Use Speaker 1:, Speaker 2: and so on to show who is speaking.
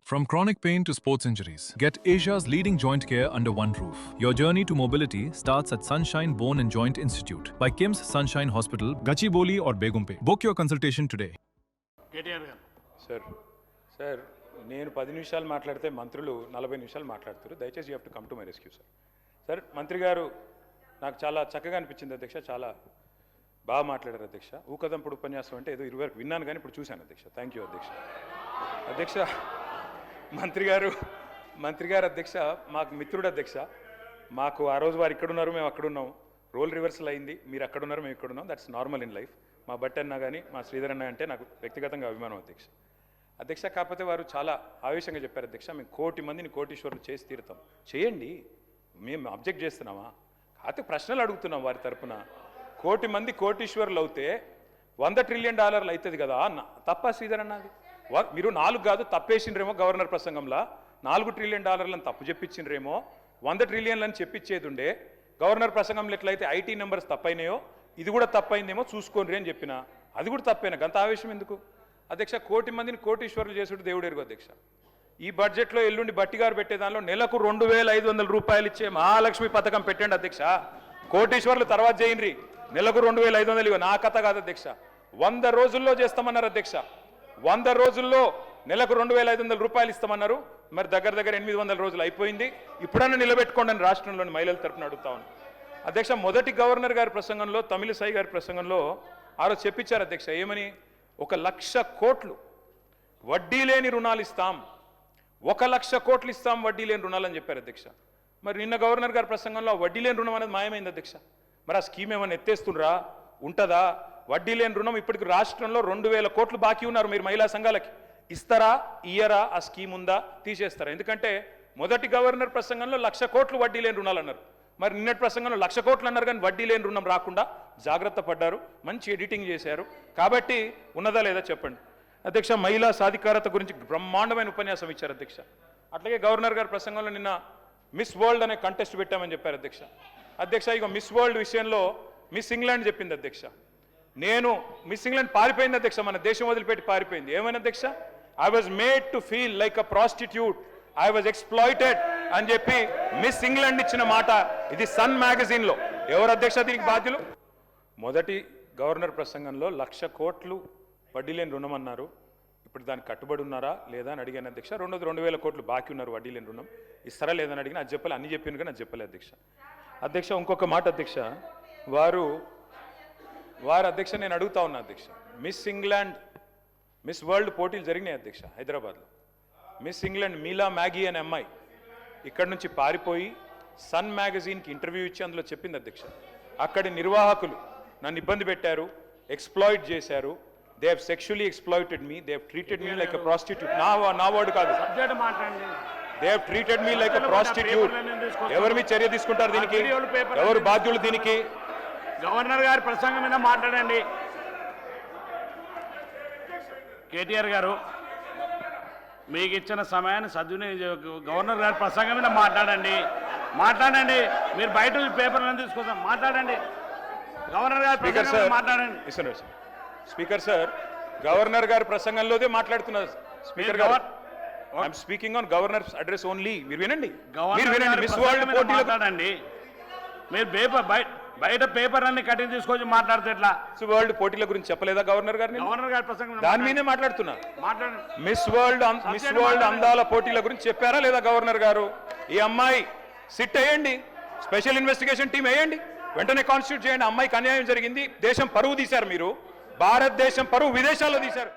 Speaker 1: From chronic pain to sports injuries, get Asia's leading joint care under one roof. Your journey to mobility starts at Sunshine Bone and Joint Institute by Kim's Sunshine Hospital, Gachibowli or Begumpe. Book your consultation today.
Speaker 2: Sir నేను 10 నిమిషాలు మాట్లాడితే మంత్రులు 40 నిమిషాలు మాట్లాడుతారు. దయచేసి you have to come to my rescue sir. మంత్రి గారు నాకు చాలా చక్కగా అనిపించింది అధ్యక్ష, చాలా బాగా మాట్లాడారు అధ్యక్ష. ఊకదంపుడు ఉపన్యాసం అంటే ఏదో 20 వరకు విన్నాను కానీ ఇప్పుడు చూశాను అధ్యక్ష. థ్యాంక్ యూ అధ్యక్ష. మంత్రి గారు అధ్యక్ష మాకు మిత్రుడు అధ్యక్ష. మాకు ఆ రోజు వారు ఇక్కడున్నారు, మేము అక్కడున్నాం. రోల్ రివర్సల్ అయింది, మీరు అక్కడున్నారు, మేము ఇక్కడున్నాం. That's normal in life. మా బట్టి అన్న కానీ మా శ్రీధర్ అన్న అంటే నాకు వ్యక్తిగతంగా అభిమానం అధ్యక్ష. కాకపోతే వారు చాలా ఆవేశంగా చెప్పారు అధ్యక్ష, మేము 1 కోటి మందిని కోటీశ్వరులు చేసి తీరుతాం. చేయండి, మేము అబ్జెక్ట్ చేస్తున్నామా? కాకపోతే ప్రశ్నలు అడుగుతున్నాం వారి తరపున. 1 కోటి మంది కోటీశ్వరులు అవుతే $100 ట్రిలియన్ అవుతుంది కదా అన్న. తప్ప శ్రీధర్ అన్నది మీరు 4 కాదు తప్పేసిండ్రేమో గవర్నర్ ప్రసంగంలో. $4 ట్రిలియన్ తప్పు చెప్పించిండ్రేమో, 100 ట్రిలియన్లని చెప్పించేది ఉండే. గవర్నర్ ప్రసంగంలో ఎట్లయితే ఐటీ నెంబర్స్ తప్పైనాయో ఇది కూడా తప్పైందేమో చూసుకోండి అని చెప్పిన. అది కూడా తప్పైనా గంత ఆవేశం ఎందుకు అధ్యక్ష? 1 కోటి మందిని కోటీశ్వరులు చేసుడు దేవుడు ఎరుగు అధ్యక్ష. ఈ బడ్జెట్లో ఎల్లుండి బట్టిగారు పెట్టే దానిలో నెలకు 2,500 రూపాయలు ఇచ్చే మహాలక్ష్మి పథకం పెట్టండి అధ్యక్ష. కోటీశ్వరులు తర్వాత చేయండి, నెలకు 2,500 నా కథ కాదు అధ్యక్ష. 100 రోజుల్లో చేస్తామన్నారు అధ్యక్ష. 100 రోజుల్లో నెలకు 2,500 రూపాయలు ఇస్తామన్నారు. మరి దగ్గర 800 రోజులు అయిపోయింది. ఇప్పుడన్నా నిలబెట్టుకోండి అని రాష్ట్రంలోని మహిళల తరపున అడుగుతా ఉన్నాను అధ్యక్ష. మొదటి గవర్నర్ గారి ప్రసంగంలో, తమిళిసై గారి ప్రసంగంలో ఆ రోజు చెప్పించారు అధ్యక్ష. ఏమని? 1,00,000 కోట్లు వడ్డీ లేని రుణాలు ఇస్తాం, 1,00,000 కోట్లు ఇస్తాం వడ్డీ లేని రుణాలు అని చెప్పారు అధ్యక్ష. మరి నిన్న గవర్నర్ గారి ప్రసంగంలో వడ్డీ లేని రుణం అనేది మాయమైంది అధ్యక్ష. మరి ఆ స్కీమ్ ఏమైనా ఎత్తేస్తుండ్రా? ఉంటుందా? వడ్డీ లేని రుణం ఇప్పటికి రాష్ట్రంలో 2,000 కోట్లు బాకీ ఉన్నారు. మీరు మహిళా సంఘాలకి ఇస్తారా, ఇయ్యరా? ఆ స్కీమ్ ఉందా, తీసేస్తారా? ఎందుకంటే మొదటి గవర్నర్ ప్రసంగంలో 1,00,000 కోట్లు వడ్డీ లేని రుణాలు అన్నారు. మరి నిన్నటి ప్రసంగంలో 1,00,000 కోట్లు అన్నారు కానీ వడ్డీ లేని రుణం రాకుండా జాగ్రత్త పడ్డారు, మంచి ఎడిటింగ్ చేశారు. కాబట్టి ఉన్నదా లేదా చెప్పండి అధ్యక్ష. మహిళా సాధికారత గురించి బ్రహ్మాండమైన ఉపన్యాసం ఇచ్చారు అధ్యక్ష. అట్లాగే గవర్నర్ గారి ప్రసంగంలో నిన్న మిస్ వరల్డ్ అనే కంటెస్ట్ పెట్టామని చెప్పారు అధ్యక్ష. ఇక మిస్ వరల్డ్ విషయంలో మిస్ ఇంగ్లాండ్ చెప్పింది అధ్యక్ష. నేను మిస్ ఇంగ్లాండ్ పారిపోయింది అధ్యక్ష, మన దేశం వదిలిపెట్టి పారిపోయింది. ఏమైనా అధ్యక్ష? I was made to feel like a prostitute, I was exploited అని చెప్పి మిస్ ఇంగ్లాండ్ ఇచ్చిన మాట ఇది సన్ మ్యాగజైన్లో. ఎవరు అధ్యక్ష దీనికి బాధ్యులు? మొదటి గవర్నర్ ప్రసంగంలో 1,00,000 కోట్లు వడ్డీ లేని రుణం అన్నారు. ఇప్పుడు దానికి కట్టుబడి ఉన్నారా లేదా అని అడిగాను అధ్యక్ష. 2,000 కోట్లు బాకీ ఉన్నారు వడ్డీ లేని రుణం, ఇస్తారా లేదని అడిగిన. అది చెప్పాలి, అన్ని చెప్పింది కానీ అది చెప్పలేదు అధ్యక్ష. ఇంకొక మాట అధ్యక్ష, వారు అధ్యక్ష నేను అడుగుతా ఉన్నా అధ్యక్ష. మిస్ ఇంగ్లాండ్, మిస్ వరల్డ్ పోటీలు జరిగినాయి అధ్యక్ష హైదరాబాద్లో. మిస్ ఇంగ్లాండ్ మీలా మ్యాగీ అనే అమ్మాయి ఇక్కడి నుంచి పారిపోయి సన్ మ్యాగజైన్కి ఇంటర్వ్యూ ఇచ్చి అందులో చెప్పింది అధ్యక్ష, అక్కడి నిర్వాహకులు నన్ను ఇబ్బంది పెట్టారు, ఎక్స్ప్లాయిట్ చేశారు. They have sexually exploited me, they have treated me like a prostitute. నా వర్డ్ కాదు, they have treated me like a prostitute. ఎవరి మీద చర్య తీసుకుంటారు దీనికి? ఎవరు బాధ్యులు దీనికి?
Speaker 3: గవర్నర్ గారి ప్రసంగం మీద మాట్లాడండి. కేటీఆర్ గారు మీకు ఇచ్చిన సమయాన్ని గవర్నర్ గారి ప్రసంగం మీద మాట్లాడండి. మీరు బయట పేపర్లను తీసుకొస్తాం, మాట్లాడండి. గవర్నర్ గారి ప్రసంగం మాట్లాడండి.
Speaker 2: స్పీకర్ సార్, గవర్నర్ గారి ప్రసంగంలోదే మాట్లాడుతున్నారు స్పీకర్ గారు. I'm speaking on governors address only. మీరు వినండి. మిస్ వరల్డ్ పోటీలు
Speaker 3: మాట్లాడండి. మీరు బయట పేపర్ అన్ని కటింగ్ తీసుకొచ్చి మాట్లాడితే ఎట్లా?
Speaker 2: వరల్డ్ పోటీల గురించి చెప్పలేదా గవర్నర్ గారిని?
Speaker 3: గవర్నర్ గారి ప్రసంగం
Speaker 2: దాని మీదే మాట్లాడుతున్నా. మిస్ వరల్డ్ అందాల పోటీల గురించి చెప్పారా లేదా గవర్నర్ గారు? ఈ అమ్మాయి సిట్ వేయండి, స్పెషల్ ఇన్వెస్టిగేషన్ టీం వేయండి, వెంటనే కాన్స్టిట్యూట్ చేయండి. అమ్మాయికి అన్యాయం జరిగింది, దేశం పరువు తీశారు మీరు. భారతదేశం పరువు విదేశాల్లో తీశారు.